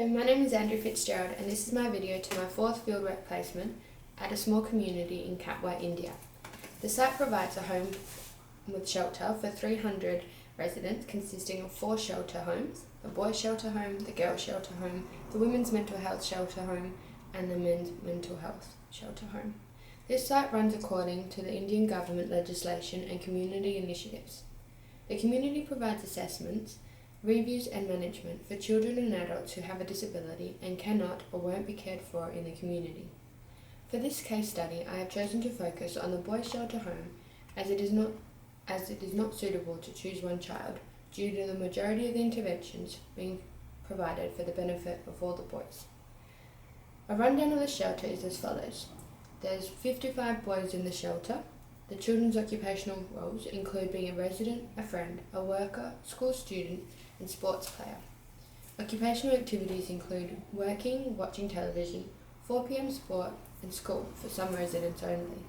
Hello, my name is Andrew Fitzgerald and this is my video to my 4th fieldwork placement at a small community in Katwa, India. The site provides a home with shelter for 300 residents consisting of 4 shelter homes, the boys shelter home, the girls shelter home, the women's mental health shelter home and the men's mental health shelter home. This site runs according to the Indian government legislation and community initiatives. The community provides assessments, reviews and management for children and adults who have a disability and cannot or won't be cared for in the community. For this case study, I have chosen to focus on the boys' shelter home as it is not suitable to choose one child due to the majority of the interventions being provided for the benefit of all the boys. A rundown of the shelter is as follows. There's 55 boys in the shelter. The children's occupational roles include being a resident, a friend, a worker, school student, and sports player. Occupational activities include working, watching television, 4 p.m. sport, and school for some residents only.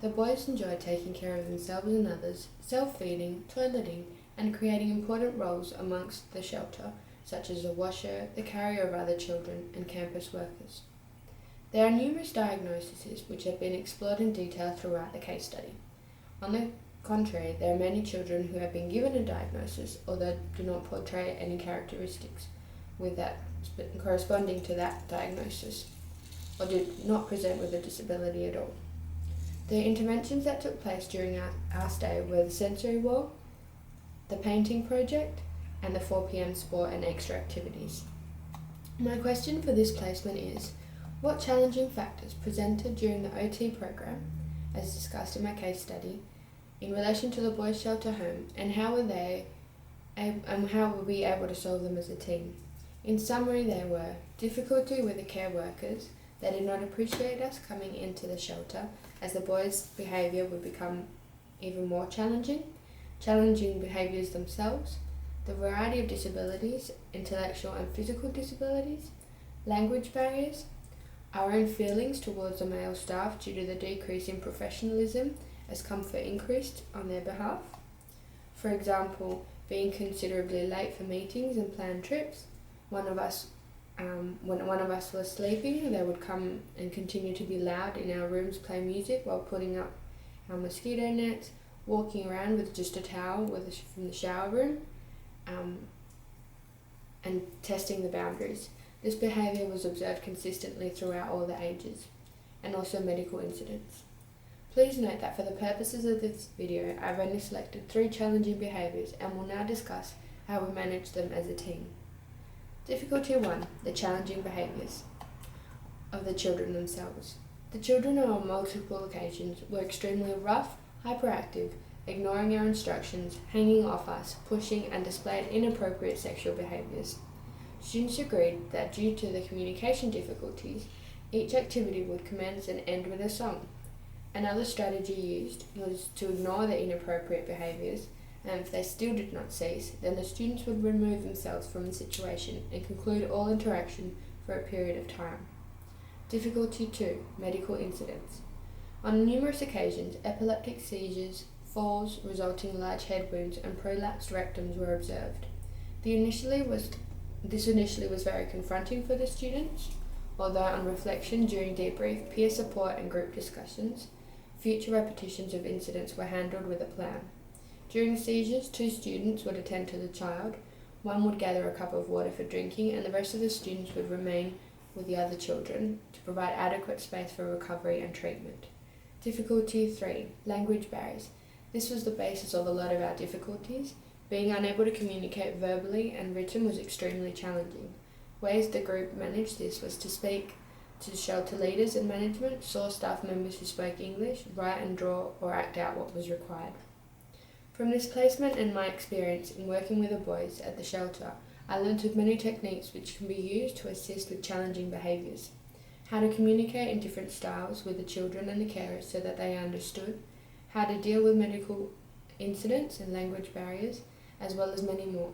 The boys enjoy taking care of themselves and others, self-feeding, toileting, and creating important roles amongst the shelter, such as the washer, the carrier of other children, and campus workers. There are numerous diagnoses which have been explored in detail throughout the case study. On the contrary, there are many children who have been given a diagnosis although do not portray any characteristics with that corresponding to that diagnosis or do not present with a disability at all. The interventions that took place during our stay were the sensory wall, the painting project, and the 4 p.m. sport and extra activities. My question for this placement is, what challenging factors presented during the OT program, as discussed in my case study, in relation to the boys' shelter home, and how were we able to solve them as a team? In summary, there were difficulty with the care workers. They did not appreciate us coming into the shelter, as the boys' behaviour would become even more challenging behaviours themselves, the variety of disabilities, intellectual and physical disabilities, language barriers, our own feelings towards the male staff due to the decrease in professionalism as comfort increased on their behalf. For example, being considerably late for meetings and planned trips. When one of us was sleeping, they would come and continue to be loud in our rooms, play music while putting up our mosquito nets, walking around with just a towel from the shower room, and testing the boundaries. This behaviour was observed consistently throughout all the ages, and also medical incidents. Please note that for the purposes of this video, I've only selected 3 challenging behaviours and will now discuss how we manage them as a team. Difficulty 1, the challenging behaviours of the children themselves. The children on multiple occasions were extremely rough, hyperactive, ignoring our instructions, hanging off us, pushing and displayed inappropriate sexual behaviours. Students agreed that due to the communication difficulties, each activity would commence and end with a song. Another strategy used was to ignore the inappropriate behaviours, and if they still did not cease, then the students would remove themselves from the situation and conclude all interaction for a period of time. Difficulty 2, medical incidents. On numerous occasions, epileptic seizures, falls resulting in large head wounds and prolapsed rectums were observed. This initially was very confronting for the students, although on reflection during debrief, peer support and group discussions, future repetitions of incidents were handled with a plan. During seizures, 2 students would attend to the child, one would gather a cup of water for drinking, and the rest of the students would remain with the other children to provide adequate space for recovery and treatment. Difficulty 3, language barriers. This was the basis of a lot of our difficulties. Being unable to communicate verbally and written was extremely challenging. Ways the group managed this was to speak to shelter leaders and management, source staff members who spoke English, write and draw or act out what was required. From this placement and my experience in working with the boys at the shelter, I learnt of many techniques which can be used to assist with challenging behaviours. How to communicate in different styles with the children and the carers so that they understood, how to deal with medical incidents and language barriers, as well as many more.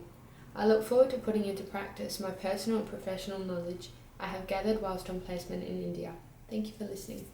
I look forward to putting into practice my personal and professional knowledge I have gathered whilst on placement in India. Thank you for listening.